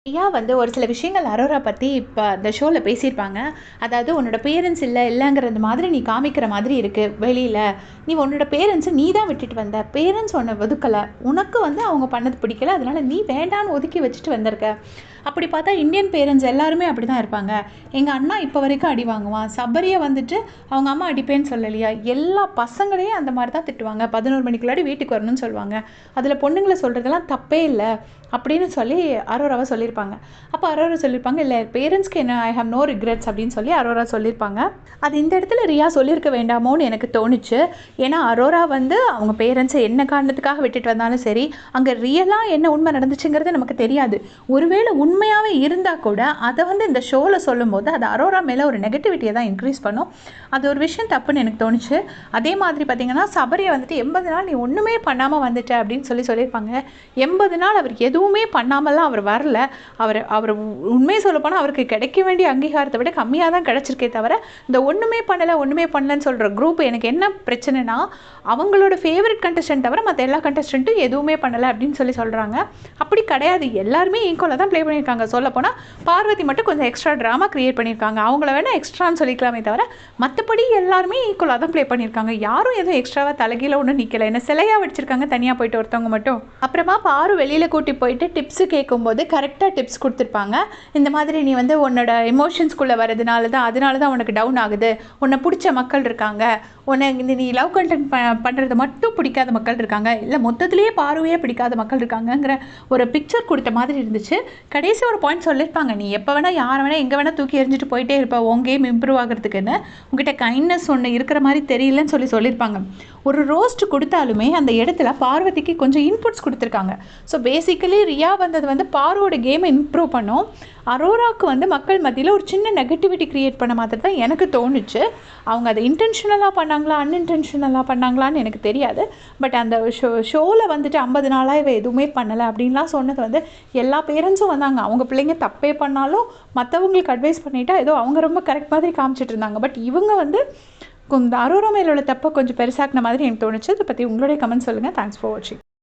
ரியா வந்து ஒரு சில விஷயங்கள் அரோரா பற்றி இப்போ அந்த ஷோவில் பேசியிருப்பாங்க. அதாவது உன்னோட பேரண்ட்ஸ் இல்லைங்கிறது மாதிரி நீ காமிக்கிற மாதிரி இருக்குது வெளியில். நீ உன்னோட பேரண்ட்ஸை நீ தான் விட்டுட்டு வந்த. பேரண்ட்ஸ் உன்னை ஒதுக்கலை. உனக்கு வந்து அவங்க பண்ணது பிடிக்கல. அதனால் நீ வேண்டான்னு ஒதுக்கி வச்சுட்டு வந்திருக்க. அப்படி பார்த்தா இந்தியன் பேரண்ட்ஸ் எல்லாருமே அப்படி தான் இருப்பாங்க. எங்கள் அண்ணா இப்போ வரைக்கும் அடி வாங்குவான். சபரியை வந்துட்டு அவங்க அம்மா அடிப்பேன்னு சொல்லலையா? எல்லா பசங்களையும் அந்த மாதிரி தான் திட்டுவாங்க. 11 மணிக்குள்ளாடி வீட்டுக்கு வரணும்னு சொல்லுவாங்க. அதில் பொண்ணுங்களை சொல்கிறதெல்லாம் தப்பே இல்லை அப்படின்னு சொல்லி அரோராவை சொல்லியிருப்பாங்க. அப்போ அரோரா சொல்லியிருப்பாங்க, இல்லை பேரண்ட்ஸ்க்கு என்ன, ஐ ஹவ் நோ ரிக்ரெட்ஸ் அப்படின்னு சொல்லி அரோரா சொல்லியிருப்பாங்க. அது இந்த இடத்துல ரியா சொல்லியிருக்க வேண்டாமோன்னு எனக்கு தோணுச்சு. ஏன்னா அரோரா வந்து அவங்க பேரண்ட்ஸை என்ன காரணத்துக்காக விட்டுட்டு வந்தாலும் சரி, அங்கே ரியலாக என்ன உண்மை நடந்துச்சுங்கிறது நமக்கு தெரியாது. ஒருவேளை உண்மையாகவே இருந்தால் கூட அதை வந்து இந்த ஷோவில் சொல்லும்போது அது அரோரா மேலே ஒரு நெகட்டிவிட்டியை தான் இன்க்ரீஸ் பண்ணும். அது ஒரு விஷயம் தப்புன்னு எனக்கு தோணுச்சு. அதே மாதிரி பார்த்திங்கன்னா சபரியை வந்துட்டு 80 நாள் நீ ஒன்றுமே பண்ணாமல் வந்துட்ட அப்படின்னு சொல்லியிருப்பாங்க. 80 நாள் அவர் எதுவுமே பண்ணாமலாம் அவர் வரல. அவர் உண்மையை சொல்லப்போனால் அவருக்கு கிடைக்க வேண்டிய அங்கீகாரத்தை விட கம்மியாக தான் கிடச்சிருக்கே தவிர, இந்த ஒன்றுமே பண்ணலன்னு சொல்கிற குரூப் எனக்கு என்ன பிரச்சனைனா, அவங்களோட ஃபேவரட் கண்டஸ்டன்ட் தவிர மற்ற எல்லா கண்டஸ்டண்ட்டும் எதுவுமே பண்ணலை அப்படின்னு சொல்கிறாங்க. அப்படி கிடையாது. எல்லாருமே ஈக்குவலாக தான் ப்ளே பண்ணியிருக்காங்க. சொல்லப்போனால் பார்வதி மட்டும் கொஞ்சம் எக்ஸ்ட்ரா ட்ராமா க்ரியேட் பண்ணியிருக்காங்க. அவங்கள வேணால் எக்ஸ்ட்ரான்னு சொல்லிக்கலாமே தவிர மற்றபடி எல்லாருமே ஈக்குவலாக தான் ப்ளே பண்ணியிருக்காங்க. யாரும் எதுவும் எக்ஸ்ட்ராவாக தலைகீழ ஒன்றும் நிற்கலை. என்ன சிலையாக வச்சிருக்காங்க தனியாக போயிட்டு ஒருத்தவங்க மட்டும். அப்புறமா பாரு வெளியில் கூட்டி போயிட்டு டிப்ஸு கேட்கும்போது கரெக்டாக டிப்ஸ் கொடுத்துருப்பாங்க. இந்த மாதிரி நீ வந்து உன்னோட எமோஷன்ஸ்குள்ளே வரதுனால தான், அதனால தான் உனக்கு டவுன் ஆகுது. உன்னை பிடிச்ச மக்கள் இருக்காங்க, உன்னை நீ லவ் கண்டென்ட் பண்ணுறது மட்டும் பிடிக்காத மக்கள் இருக்காங்க, இல்லை மொத்தத்துலேயே பார்வையே பிடிக்காத மக்கள் இருக்காங்கங்கிற ஒரு பிக்சர் கொடுத்த மாதிரி இருந்துச்சு. கடைசி ஒரு பாயிண்ட் சொல்லியிருப்பாங்க, நீ எப்போ வேணால் யாரை வேணால் எங்கே வேணால் தூக்கி எறிஞ்சிட்டு போயிட்டே இருப்ப உன் கேம் இம்ப்ரூவ் ஆகிறதுக்குன்னு. உங்ககிட்ட கைண்ட்னஸ் ஒன்று இருக்கிற மாதிரி தெரியலன்னு சொல்லியிருப்பாங்க. ஒரு ரோஸ்ட் கொடுத்தாலுமே அந்த இடத்துல பார்வதிக்கு கொஞ்சம் இன்புட்ஸ் கொடுத்துருக்காங்க. ஸோ பேசிக்கலி ரியா வந்தது வந்து பார்வோட கேமை இம்ப்ரூவ் பண்ணும். அரோராவுக்கு வந்து மக்கள் மத்தியில் ஒரு சின்ன நெகட்டிவிட்டி க்ரியேட் பண்ண மாதிரி தான் எனக்கு தோணுச்சு. அவங்க அதை இன்டென்ஷனலாக பண்ணாங்களா அன்இன்டென்ஷனலாக பண்ணாங்களான்னு எனக்கு தெரியாது. பட் அந்த ஷோவில் வந்துட்டு 50 நாளாக இவ எதுவுமே பண்ணலை அப்படின்லாம் சொன்னது வந்து எல்லா பேரண்ட்ஸும் வந்தாங்க. அவங்க பிள்ளைங்க தப்பே பண்ணாலும் மற்றவங்களுக்கு அட்வைஸ் பண்ணிட்டா ஏதோ அவங்க ரொம்ப கரெக்ட் மாதிரி காமிச்சிட்டு இருந்தாங்க. பட் இவங்க வந்து அரோரா மேலே உள்ள தப்பை கொஞ்சம் பெருசாக்கின மாதிரி எனக்கு தோணுச்சு. அதை பற்றி உங்களுடைய கமெண்ட் சொல்லுங்கள். தேங்க்ஸ் ஃபார் வாட்சிங்.